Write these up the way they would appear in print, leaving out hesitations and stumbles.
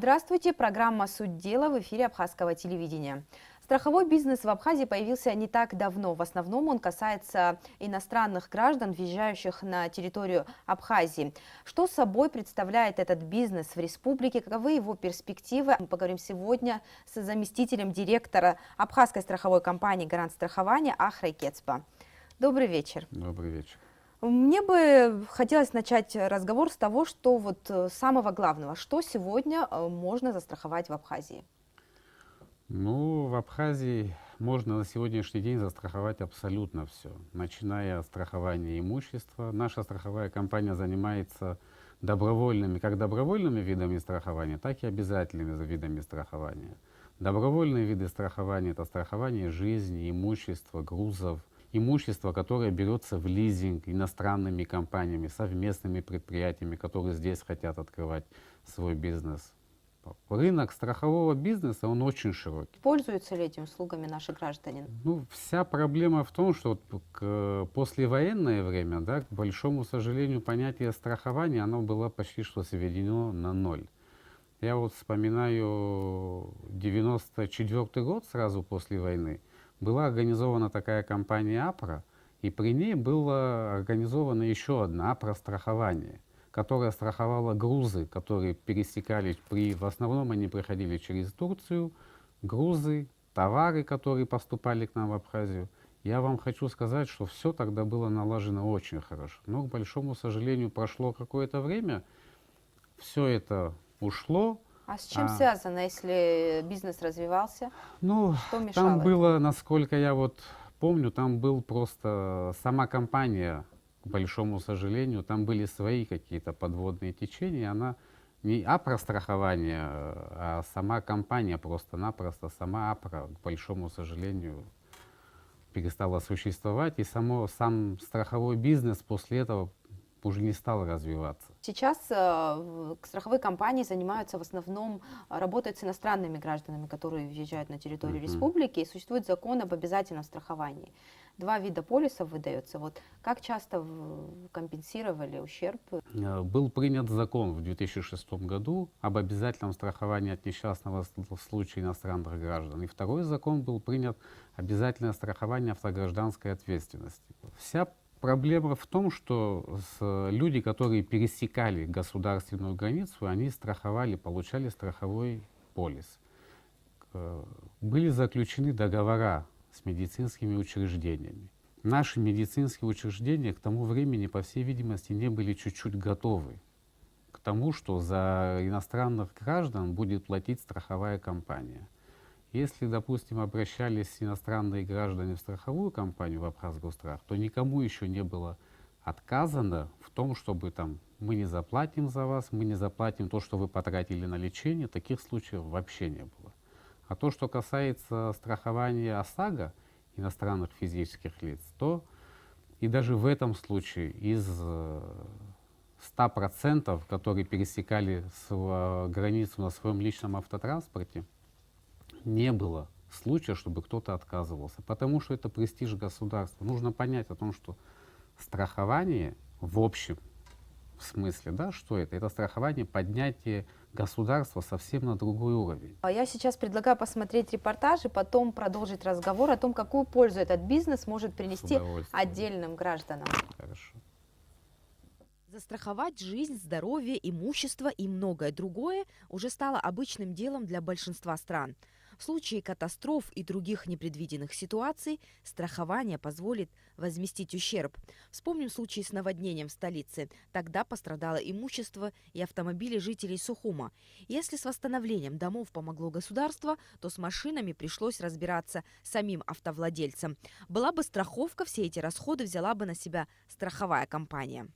Здравствуйте, программа «Суть дела» в эфире Абхазского телевидения. Страховой бизнес в Абхазии появился не так давно. В основном он касается иностранных граждан, въезжающих на территорию Абхазии. Что собой представляет этот бизнес в республике, каковы его перспективы? Мы поговорим сегодня с заместителем директора Абхазской страховой компании «Гарант страхования» Ахрой Кецба. Добрый вечер. Добрый вечер. Мне бы хотелось начать разговор с того, что самого главного, что сегодня можно застраховать в Абхазии. Ну, в Абхазии можно на сегодняшний день застраховать абсолютно все, начиная от страхования имущества. Наша страховая компания занимается как добровольными видами страхования, так и обязательными видами страхования. Добровольные виды страхования — это страхование жизни, имущества, грузов, имущество, которое берется в лизинг иностранными компаниями, совместными предприятиями, которые здесь хотят открывать свой бизнес. Рынок страхового бизнеса, он очень широкий. Пользуются ли этими услугами наши граждане? Ну, вся проблема в том, что послевоенное время, да, к большому сожалению, понятие страхования, оно было почти что сведено на ноль. Я вот вспоминаю 94 год, сразу после войны, была организована такая компания «Апра», и при ней была организована еще одна «Апра-страхование», которая страховала грузы, которые пересекались, в основном они проходили через Турцию, грузы, товары, которые поступали к нам в Абхазию. Я вам хочу сказать, что все тогда было налажено очень хорошо. Но, к большому сожалению, прошло какое-то время, все это ушло. А с чем связано, если бизнес развивался? Ну, Что мешало там этому? было, насколько я вот помню, там был просто сама компания, к большому сожалению, там были свои какие-то подводные течения. Она не Апра страхование, а сама компания просто-напросто, сама Апра, к большому сожалению, перестала существовать. И сам страховой бизнес после этого уже не стал развиваться. Сейчас страховые компании занимаются в основном, работают с иностранными гражданами, которые въезжают на территорию республики, и существует закон об обязательном страховании. 2 вида полисов выдается. Вот как часто компенсировали ущерб? Был принят закон в 2006 году об обязательном страховании от несчастного случая иностранных граждан. И второй закон был принят обязательное страхование автогражданской ответственности. Вся проблема в том, что люди, которые пересекали государственную границу, они получали страховой полис. Были заключены договора с медицинскими учреждениями. Наши медицинские учреждения к тому времени, по всей видимости, не были чуть-чуть готовы к тому, что за иностранных граждан будет платить страховая компания. Если, допустим, обращались иностранные граждане в страховую компанию, в Абхазгострах, то никому еще не было отказано в том, чтобы мы не заплатим за вас, мы не заплатим то, что вы потратили на лечение. Таких случаев вообще не было. А то, что касается страхования ОСАГО, иностранных физических лиц, то и даже в этом случае из 100%, которые пересекали границу на своем личном автотранспорте, не было случая, чтобы кто-то отказывался, потому что это престиж государства. Нужно понять о том, что страхование в общем смысле, да, что это? Это страхование, поднятие государства совсем на другой уровень. Я сейчас предлагаю посмотреть репортаж и потом продолжить разговор о том, какую пользу этот бизнес может принести отдельным гражданам. Хорошо. Застраховать жизнь, здоровье, имущество и многое другое уже стало обычным делом для большинства стран. В случае катастроф и других непредвиденных ситуаций страхование позволит возместить ущерб. Вспомним случай с наводнением в столице. Тогда пострадало имущество и автомобили жителей Сухума. Если с восстановлением домов помогло государство, то с машинами пришлось разбираться самим автовладельцам. Была бы страховка, все эти расходы взяла бы на себя страховая компания.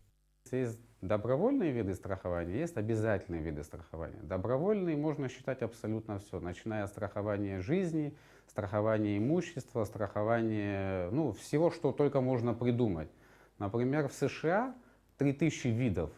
Есть добровольные виды страхования, есть обязательные виды страхования. Добровольные можно считать абсолютно все, начиная от страхования жизни, страхования имущества, страхования, всего, что только можно придумать. Например, в США 3000 видов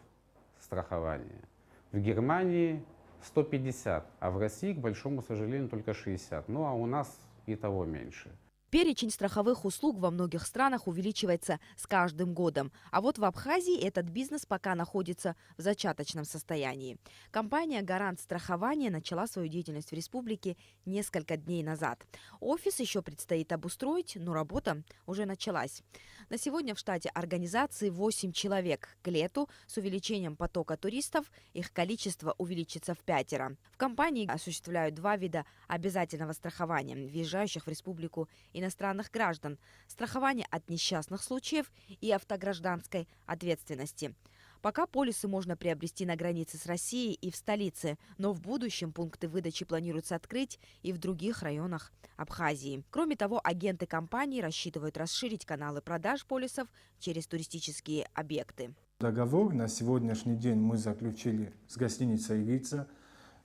страхования, в Германии 150, а в России, к большому сожалению, только 60. Ну а у нас и того меньше. Перечень страховых услуг во многих странах увеличивается с каждым годом. А вот в Абхазии этот бизнес пока находится в зачаточном состоянии. Компания «Гарант страхования» начала свою деятельность в республике несколько дней назад. Офис еще предстоит обустроить, но работа уже началась. На сегодня в штате организации 8 человек. К лету с увеличением потока туристов их количество увеличится в 5. В компании осуществляют 2 вида обязательного страхования въезжающих в республику иностранных граждан, страхование от несчастных случаев и автогражданской ответственности. Пока полисы можно приобрести на границе с Россией и в столице, но в будущем пункты выдачи планируется открыть и в других районах Абхазии. Кроме того, агенты компании рассчитывают расширить каналы продаж полисов через туристические объекты. Договор на сегодняшний день мы заключили с гостиницей «Рица».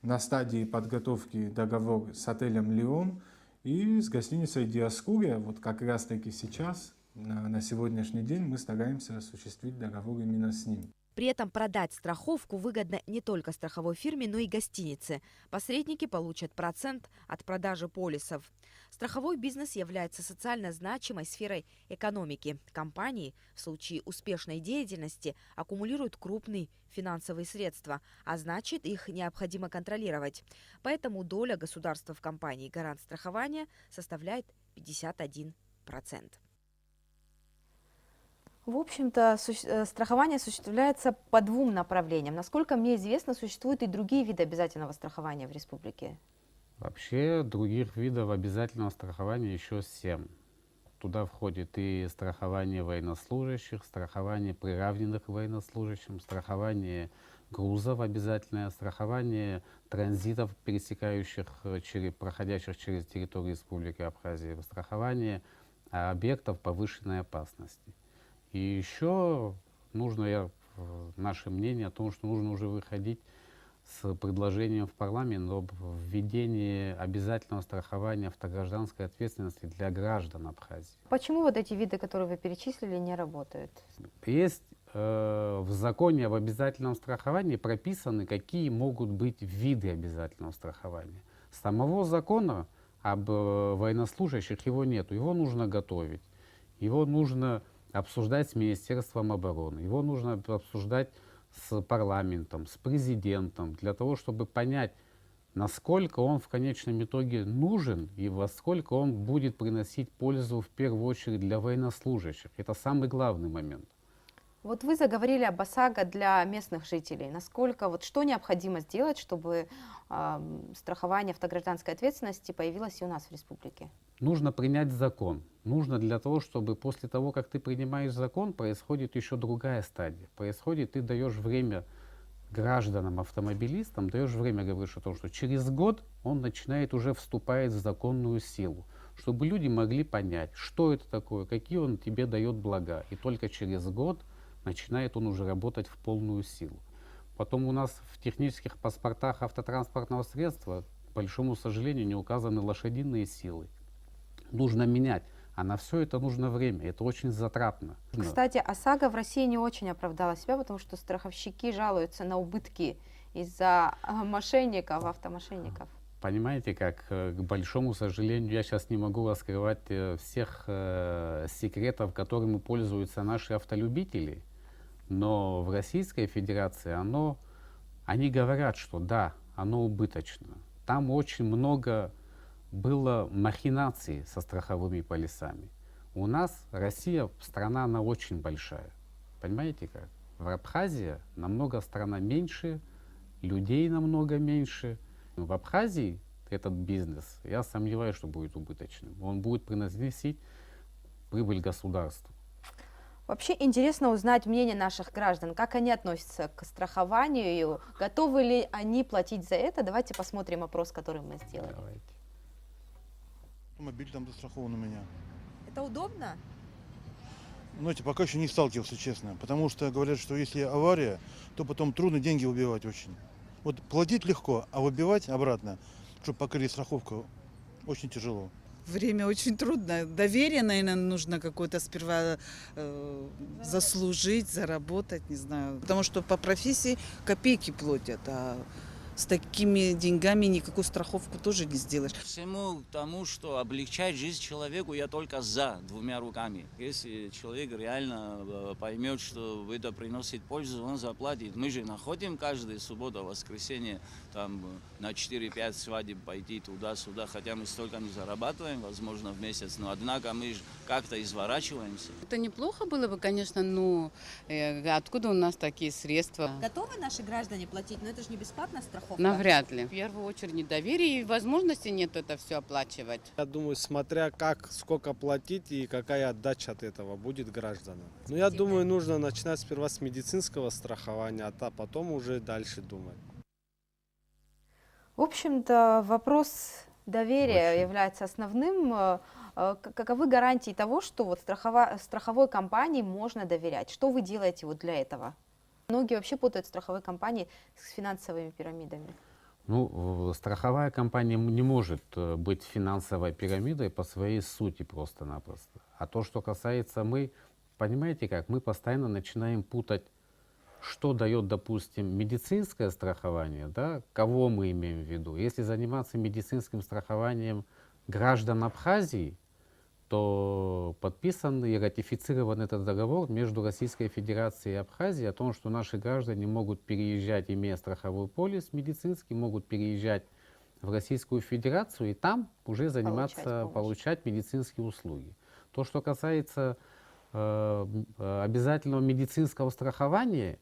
На стадии подготовки договор с отелем «Леон» и с гостиницей «Диаскурия». Вот как раз таки сейчас, на сегодняшний день, мы стараемся осуществить договор именно с ним. При этом продать страховку выгодно не только страховой фирме, но и гостинице. Посредники получат процент от продажи полисов. Страховой бизнес является социально значимой сферой экономики. Компании в случае успешной деятельности аккумулируют крупные финансовые средства, а значит, их необходимо контролировать. Поэтому доля государства в компании «Гарант страхования» составляет 51%. В общем-то, страхование осуществляется по 2 направлениям. Насколько мне известно, существуют и другие виды обязательного страхования в республике. Вообще других видов обязательного страхования еще 7. Туда входит и страхование военнослужащих, страхование приравненных военнослужащим, страхование грузов обязательное, страхование транзитов, проходящих через территорию Республики Абхазия, страхование объектов повышенной опасности. И еще наше мнение о том, что нужно уже выходить с предложением в парламент об введении обязательного страхования автогражданской ответственности для граждан Абхазии. Почему вот эти виды, которые вы перечислили, не работают? Есть в законе об обязательном страховании прописаны, какие могут быть виды обязательного страхования. Самого закона об военнослужащих его нету, его нужно готовить, его нужно обсуждать с Министерством обороны, его нужно обсуждать с парламентом, с президентом, для того, чтобы понять, насколько он в конечном итоге нужен и во сколько он будет приносить пользу в первую очередь для военнослужащих. Это самый главный момент. Вот вы заговорили об ОСАГО для местных жителей. Что необходимо сделать, чтобы страхование автогражданской ответственности появилось и у нас в республике? Нужно принять закон. Нужно для того, чтобы после того, как ты принимаешь закон, происходит еще другая стадия. Ты даешь время гражданам, автомобилистам, говоришь о том, что через год он начинает уже вступать в законную силу, чтобы люди могли понять, что это такое, какие он тебе дает блага. И только через год начинает он уже работать в полную силу. Потом у нас в технических паспортах автотранспортного средства, к большому сожалению, не указаны лошадиные силы. Нужно менять, а на все это нужно время, это очень затратно. Кстати, ОСАГО в России не очень оправдала себя, потому что страховщики жалуются на убытки из-за автомошенников. Понимаете, к большому сожалению, я сейчас не могу раскрывать всех секретов, которыми пользуются наши автолюбители, но в Российской Федерации они говорят, что да, оно убыточно. Там очень много было махинаций со страховыми полисами. У нас Россия, страна, она очень большая. Понимаете как? В Абхазии намного страна меньше, людей намного меньше. В Абхазии этот бизнес, я сомневаюсь, что будет убыточным. Он будет приносить прибыль государству. Вообще интересно узнать мнение наших граждан, как они относятся к страхованию, готовы ли они платить за это. Давайте посмотрим опрос, который мы сделали. Давайте. Автомобиль там застрахован у меня. Это удобно? Пока еще не сталкивался, честно. Потому что говорят, что если авария, то потом трудно деньги убивать очень. Вот платить легко, а выбивать обратно, чтобы покрыть страховку, очень тяжело. Время очень трудно. Доверие, наверное, нужно какое-то сперва заслужить, заработать, не знаю. Потому что по профессии копейки платят, а С такими деньгами никакую страховку тоже не сделаешь. Всему тому, что облегчает жизнь человеку, я только за, двумя руками. Если человек реально поймет, что это приносит пользу, он заплатит. Мы же находим каждую субботу, воскресенье там на 4-5 свадеб пойти туда-сюда, хотя мы столько не зарабатываем, возможно, в месяц, но однако мы же как-то изворачиваемся. Это неплохо было бы, конечно, но откуда у нас такие средства? Готовы наши граждане платить? Но это же не бесплатная страховка. Навряд ли. В первую очередь недоверие и возможности нет это все оплачивать. Я думаю, смотря как, сколько платить и какая отдача от этого будет гражданам. Но я думаю, нужно начинать сперва с медицинского страхования, а потом уже дальше думать. В общем-то, вопрос доверия Очень. является основным. Каковы гарантии того, что вот страховой компании можно доверять? Что вы делаете вот для этого? Многие вообще путают страховые компании с финансовыми пирамидами. Ну, страховая компания не может быть финансовой пирамидой по своей сути просто-напросто. А то, что касается понимаете как, мы постоянно начинаем путать, что дает, допустим, медицинское страхование, да, кого мы имеем в виду. Если заниматься медицинским страхованием граждан Абхазии, то подписан и ратифицирован этот договор между Российской Федерацией и Абхазией о том, что наши граждане могут переезжать, имея страховой полис медицинский, могут переезжать в Российскую Федерацию и там уже заниматься, получать медицинские услуги. То, что касается обязательного медицинского страхования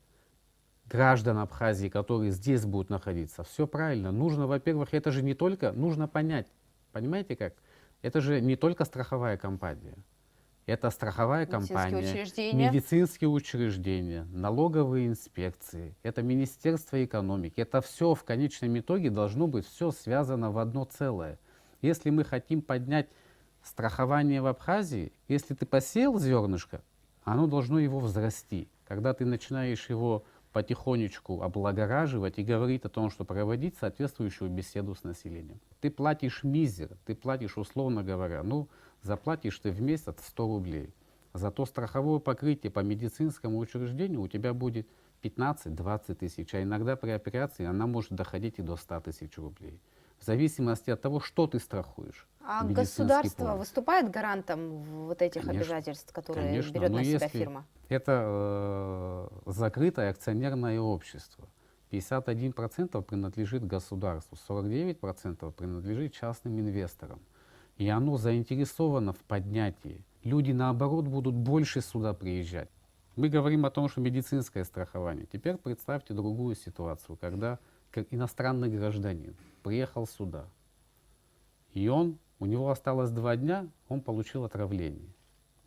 граждан Абхазии, которые здесь будут находиться, все правильно. Нужно, во-первых, это же не только, нужно понять, понимаете как? Это же не только страховая компания. Это страховая компания, медицинские учреждения, налоговые инспекции, это Министерство экономики. Это все в конечном итоге должно быть все связано в одно целое. Если мы хотим поднять страхование в Абхазии, если ты посеял зернышко, оно должно его взрасти. Когда ты начинаешь его потихонечку облагораживать и говорить о том, что проводить соответствующую беседу с населением. Ты платишь мизер, ты платишь, условно говоря, заплатишь ты в месяц 100 рублей. Зато страховое покрытие по медицинскому учреждению у тебя будет 15-20 тысяч, а иногда при операции она может доходить и до 100 тысяч рублей. В зависимости от того, что ты страхуешь. А государство выступает гарантом вот этих обязательств, которые берет на себя фирма? Это закрытое акционерное общество. 51% принадлежит государству, 49% принадлежит частным инвесторам. И оно заинтересовано в поднятии. Люди, наоборот, будут больше сюда приезжать. Мы говорим о том, что медицинское страхование. Теперь представьте другую ситуацию, когда как иностранный гражданин приехал сюда, и у него осталось 2 дня, он получил отравление,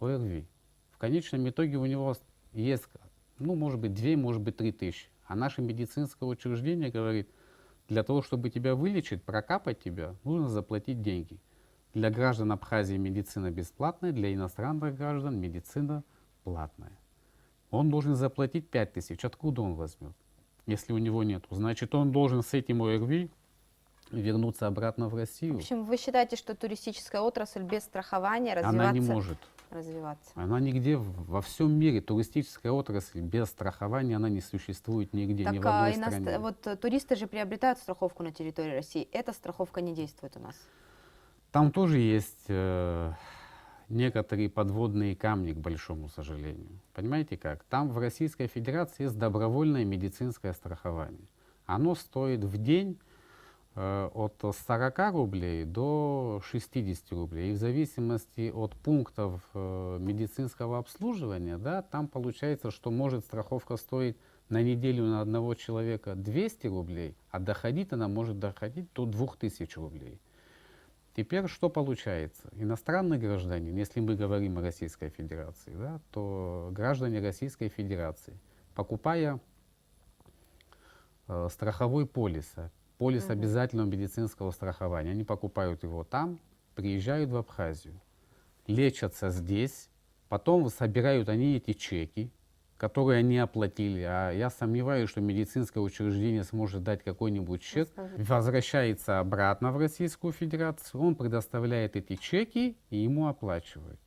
ОРВИ. В конечном итоге у него есть, может быть, 2, может быть, 3 тысячи. А наше медицинское учреждение говорит, для того, чтобы тебя вылечить, прокапать тебя, нужно заплатить деньги. Для граждан Абхазии медицина бесплатная, для иностранных граждан медицина платная. Он должен заплатить 5 тысяч. Откуда он возьмет, если у него нет? Значит, он должен с этим ОРВИ вернуться обратно в Россию. В общем, вы считаете, что туристическая отрасль без страхования она не может развиваться? Она нигде во всем мире, туристическая отрасль без страхования, она не существует нигде, ни в одной стране. Вот туристы же приобретают страховку на территории России. Эта страховка не действует у нас. Там тоже есть некоторые подводные камни, к большому сожалению. Понимаете как? Там в Российской Федерации есть добровольное медицинское страхование. Оно стоит в день от 40 рублей до 60 рублей. И в зависимости от пунктов медицинского обслуживания, да, там получается, что может страховка стоить на неделю на одного человека 200 рублей, а доходить она может доходить до 2000 рублей. Теперь что получается? Иностранный гражданин, если мы говорим о Российской Федерации, да, то граждане Российской Федерации, покупая страховой полис обязательного медицинского страхования, они покупают его там, приезжают в Абхазию, лечатся здесь, потом собирают они эти чеки, которые они оплатили, а я сомневаюсь, что медицинское учреждение сможет дать какой-нибудь чек, возвращается обратно в Российскую Федерацию, он предоставляет эти чеки и ему оплачивают.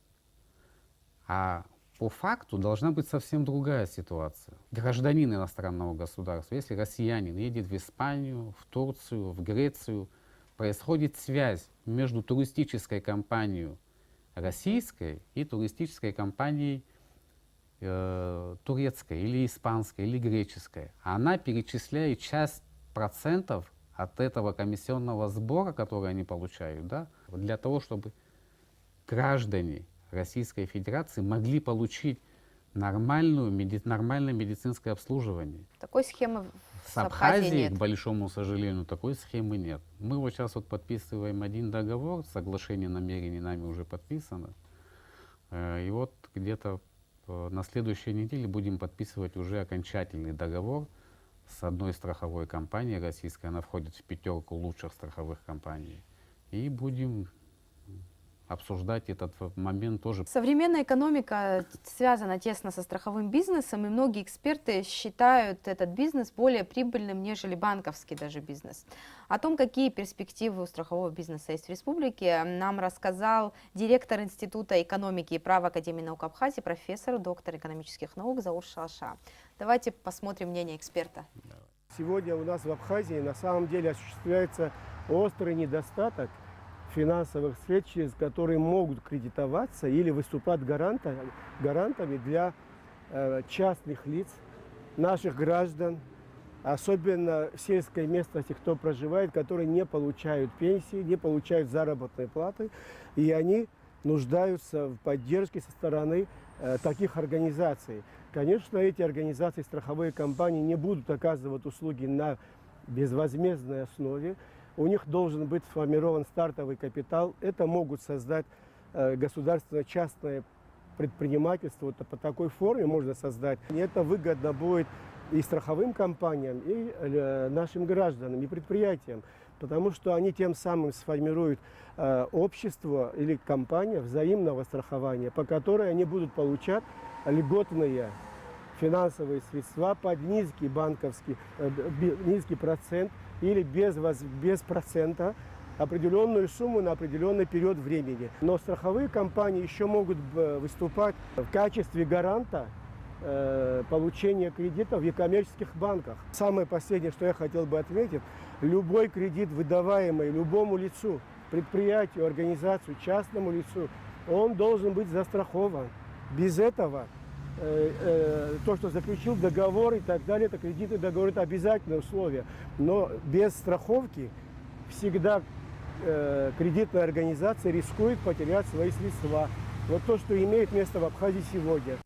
А по факту должна быть совсем другая ситуация. Гражданин иностранного государства, если россиянин едет в Испанию, в Турцию, в Грецию, происходит связь между туристической компанией российской и туристической компанией турецкой или испанской или греческой. Она перечисляет часть процентов от этого комиссионного сбора, который они получают, да, для того, чтобы граждане Российской Федерации могли получить нормальное медицинское обслуживание. Такой схемы С в Абхазии Абхазией, нет. к большому сожалению, такой схемы нет. Мы вот сейчас вот подписываем один договор, соглашение намерений нами уже подписано. И вот где-то на следующей неделе будем подписывать уже окончательный договор с одной страховой компанией российской. Она входит в 5 лучших страховых компаний. И будем обсуждать этот момент тоже. Современная экономика связана тесно со страховым бизнесом, и многие эксперты считают этот бизнес более прибыльным, нежели банковский даже бизнес. О том, какие перспективы у страхового бизнеса есть в республике, нам рассказал директор Института экономики и права Академии наук Абхазии, профессор, доктор экономических наук Заур Шалша. Давайте посмотрим мнение эксперта. Сегодня у нас в Абхазии на самом деле осуществляется острый недостаток финансовых средств, через которые могут кредитоваться или выступать гарантами для частных лиц, наших граждан, особенно в сельской местности, кто проживает, которые не получают пенсии, не получают заработной платы, и они нуждаются в поддержке со стороны таких организаций. Конечно, эти организации, страховые компании не будут оказывать услуги на безвозмездной основе. У них должен быть сформирован стартовый капитал. Это могут создать государственно-частное предпринимательство. Вот по такой форме можно создать. И это выгодно будет и страховым компаниям, и нашим гражданам, и предприятиям. Потому что они тем самым сформируют общество или компания взаимного страхования, по которой они будут получать льготные финансовые средства под низкий низкий процент или без процента определенную сумму на определенный период времени. Но страховые компании еще могут выступать в качестве гаранта получения кредитов в некоммерческих банках. Самое последнее, что я хотел бы отметить, любой кредит, выдаваемый любому лицу, предприятию, организацию, частному лицу, он должен быть застрахован. Без этого то, что заключил договор и так далее, это кредитный договор, это обязательное условие. Но без страховки всегда кредитная организация рискует потерять свои средства. Вот то, что имеет место в Абхазии сегодня.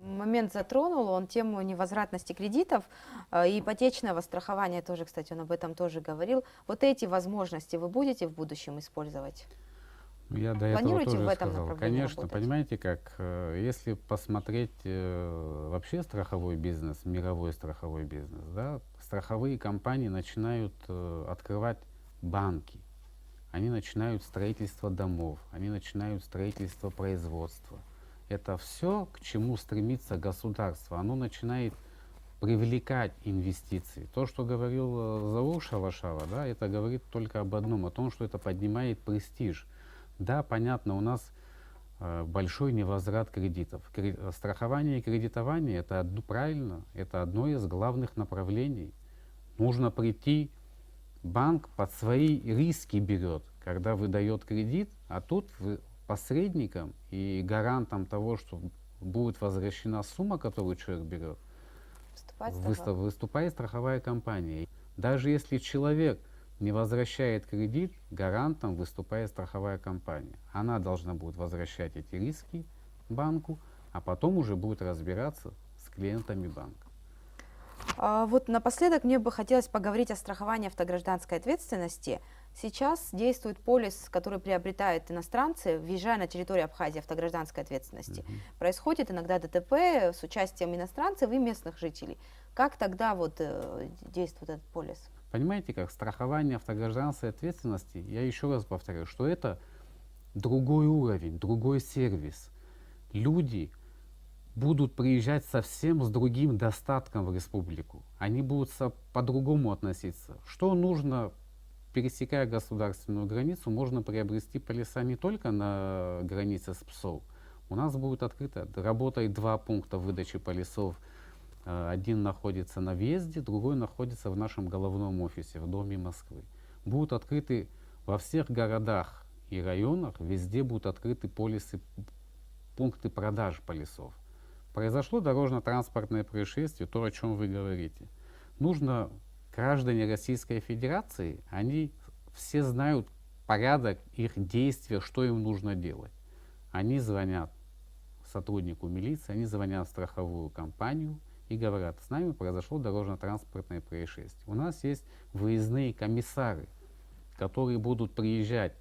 Момент затронул, он тему невозвратности кредитов и ипотечного страхования тоже, кстати, он об этом тоже говорил. Вот эти возможности вы будете в будущем использовать? Я до этого Планируете тоже в этом сказал. направлении Конечно, работать? понимаете как, если посмотреть вообще страховой бизнес, мировой страховой бизнес, да, страховые компании начинают открывать банки, они начинают строительство домов, они начинают строительство производства. Это все, к чему стремится государство, оно начинает привлекать инвестиции. То, что говорил Заур Шалашава, да, это говорит только об одном, о том, что это поднимает престиж. Да, понятно, у нас большой невозврат кредитов. Страхование и кредитование, это правильно, это одно из главных направлений. Нужно прийти, банк под свои риски берет, когда выдает кредит, а тут посредником и гарантом того, что будет возвращена сумма, которую человек берет, выступает страховая компания. Даже если человек не возвращает кредит, гарантом выступает страховая компания. Она должна будет возвращать эти риски банку, а потом уже будет разбираться с клиентами банка. Вот напоследок мне бы хотелось поговорить о страховании автогражданской ответственности. Сейчас действует полис, который приобретают иностранцы, въезжая на территорию Абхазии, автогражданской ответственности. Происходит иногда ДТП с участием иностранцев и местных жителей. Как тогда вот действует этот полис? Понимаете, как страхование автогражданской ответственности, я еще раз повторяю, что это другой уровень, другой сервис. Люди будут приезжать совсем с другим достатком в республику. Они будут по-другому относиться. Что нужно, пересекая государственную границу, можно приобрести полиса не только на границе с ПСОВ. У нас будет открыто, работает 2 пункта выдачи полисов. Один находится на въезде, другой находится в нашем головном офисе, в Доме Москвы. Будут открыты во всех городах и районах, везде будут открыты полисы, пункты продаж полисов. Произошло дорожно-транспортное происшествие, то, о чем вы говорите. Нужно, граждане Российской Федерации, они все знают порядок их действия, что им нужно делать. Они звонят сотруднику милиции, они звонят в страховую компанию и говорят: с нами произошло дорожно-транспортное происшествие. У нас есть выездные комиссары, которые будут приезжать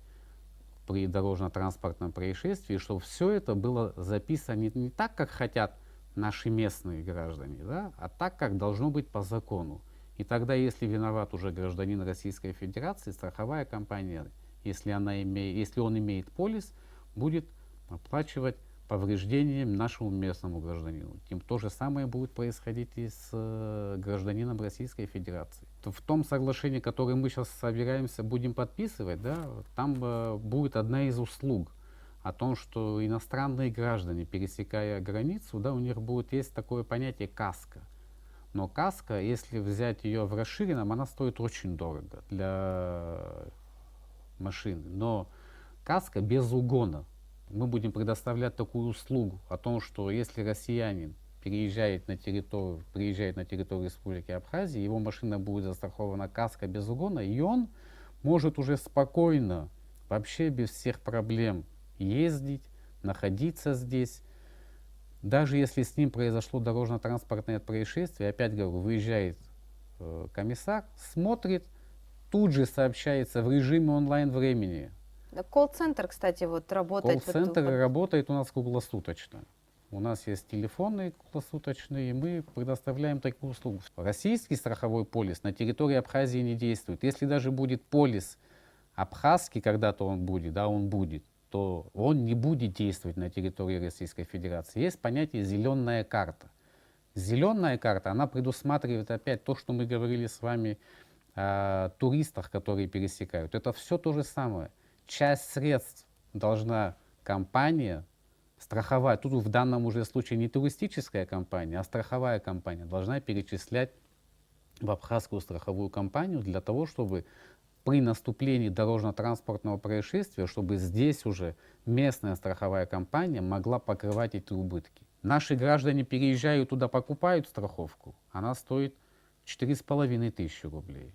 при дорожно-транспортном происшествии, чтобы все это было записано не так, как хотят наши местные граждане, да, а так, как должно быть по закону. И тогда, если виноват уже гражданин Российской Федерации, страховая компания, если он имеет полис, будет оплачивать повреждением нашему местному гражданину. То же самое будет происходить и с гражданином Российской Федерации. В том соглашении, которое мы сейчас будем подписывать, да, там будет одна из услуг о том, что иностранные граждане, пересекая границу, да, у них есть такое понятие каска. Но каска, если взять ее в расширенном, она стоит очень дорого для машины. Но каска без угона. Мы будем предоставлять такую услугу о том, что если россиянин приезжает на территорию Республики Абхазия, его машина будет застрахована каска без угона, и он может уже спокойно, вообще без всех проблем ездить, находиться здесь. Даже если с ним произошло дорожно-транспортное происшествие, опять говорю, выезжает комиссар, смотрит, тут же сообщается в режиме онлайн-времени. Колл-центр, кстати, вот работает. Колл-центр работает у нас круглосуточно. У нас есть телефонные круглосуточные, и мы предоставляем такую услугу. Российский страховой полис на территории Абхазии не действует. Если даже будет полис абхазский, когда-то он будет, да, он будет, то он не будет действовать на территории Российской Федерации. Есть понятие «зеленая карта». Зеленая карта, она предусматривает опять то, что мы говорили с вами о туристах, которые пересекают. Это все то же самое. Часть средств должна компания страховать. Тут в данном уже случае не туристическая компания, а страховая компания должна перечислять в абхазскую страховую компанию для того, чтобы при наступлении дорожно-транспортного происшествия, чтобы здесь уже местная страховая компания могла покрывать эти убытки. Наши граждане переезжают туда, покупают страховку, она стоит 4500 рублей.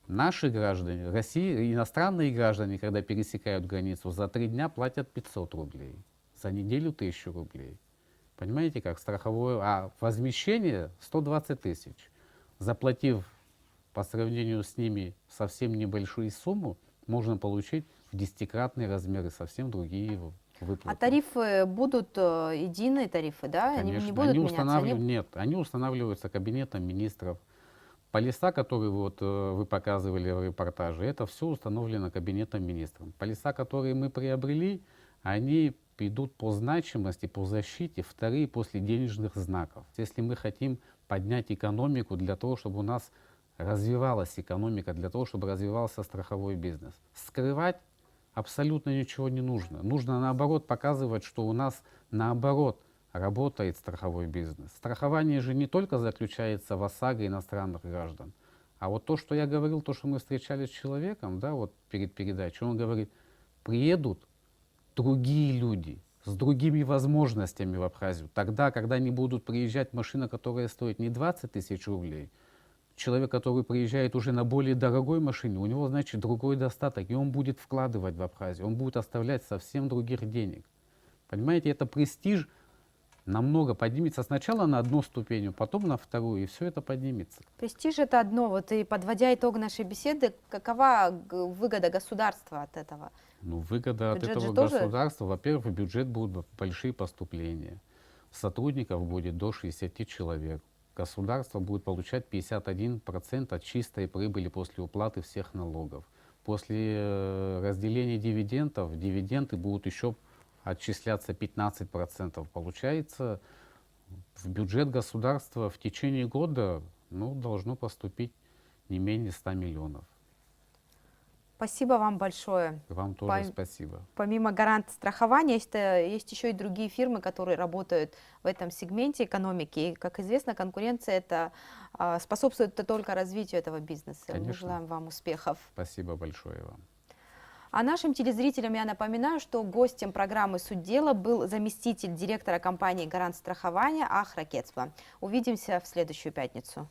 Наши граждане, иностранные граждане, когда пересекают границу, за 3 дня платят 500 рублей, за неделю 1000 рублей. Понимаете, как страховое, а возмещение 120 тысяч. Заплатив по сравнению с ними совсем небольшую сумму, можно получить в 10-кратные размеры совсем другие выплаты. А тарифы будут единые тарифы, да? Конечно, Они не будут меняться? Нет, они устанавливаются Кабинетом министров. Полиса, которые вы показывали в репортаже, это все установлено Кабинетом министров. Полиса, которые мы приобрели, они идут по значимости, по защите, вторые после денежных знаков. Если мы хотим поднять экономику для того, чтобы у нас развивалась экономика, для того, чтобы развивался страховой бизнес, скрывать абсолютно ничего не нужно. Нужно наоборот показывать, что у нас наоборот работает страховой бизнес. Страхование же не только заключается в ОСАГО иностранных граждан, а вот то, что я говорил, то, что мы встречались с человеком, да, вот перед передачей, он говорит, приедут другие люди с другими возможностями в Абхазию. Тогда, когда они будут приезжать, машина, которая стоит не 20 тысяч рублей, человек, который приезжает уже на более дорогой машине, у него, значит, другой достаток, и он будет вкладывать в Абхазию, он будет оставлять совсем других денег. Понимаете, это престиж намного поднимется сначала на одну ступень, потом на вторую, и все это поднимется. Престиж — это одно. Вот и подводя итог нашей беседы, какова выгода государства от этого? Ну, выгода Бюджет от этого государства, во-первых, в бюджет будут большие поступления. Сотрудников будет до 60 человек. Государство будет получать 51% от чистой прибыли после уплаты всех налогов. После разделения дивидендов, дивиденды будут еще отчисляться 15%. Получается, в бюджет государства в течение года должно поступить не менее 100 миллионов. Спасибо вам большое. Вам тоже спасибо. Помимо Гарант страхования, есть еще и другие фирмы, которые работают в этом сегменте экономики. И, как известно, конкуренция это способствует только развитию этого бизнеса. Мы Конечно. желаем вам успехов. Спасибо большое вам. А нашим телезрителям я напоминаю, что гостем программы «Суть дела» был заместитель директора компании «Гарант страхования» Ахра Кецба. Увидимся в следующую пятницу.